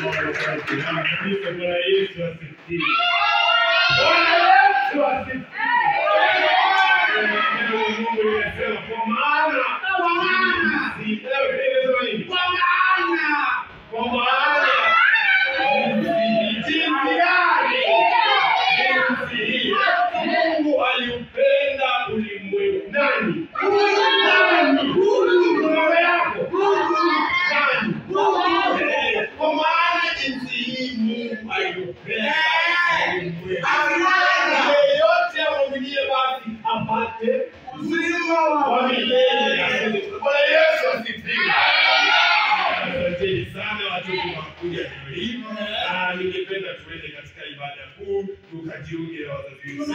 Bwana Yesu asifiwe. Bwana Yesu asifiwe. Mungu anasema kwa maana Mungu aliupenda ulimwengu. Nani? Kwa maana jinsi hii Mungu aliupenda ulimwengu. Yeyote amwaminie basi apate uzima wa milele. Bwana Yesu asifiwe. Asanteni sana watoto wakuja leo hii. Ningependa tuende katika ibada kuu tukajiunge na wazazi wetu.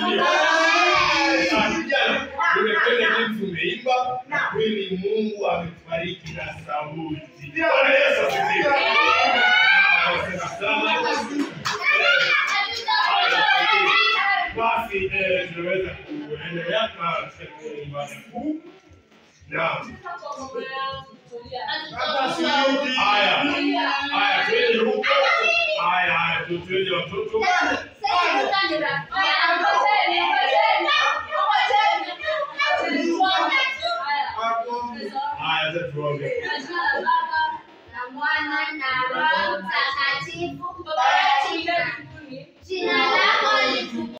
Nimependa jinsi umeimba na kweli Mungu ametubariki na sauti. Bwana Yesu asifiwe. Basi tunaweza kuendelea katika ibada kuu. Naam. Haya, twende huko. Haya, twende watoto. Haya, tuombe. Na Mwana na Roho Mtakatifu. Jina lako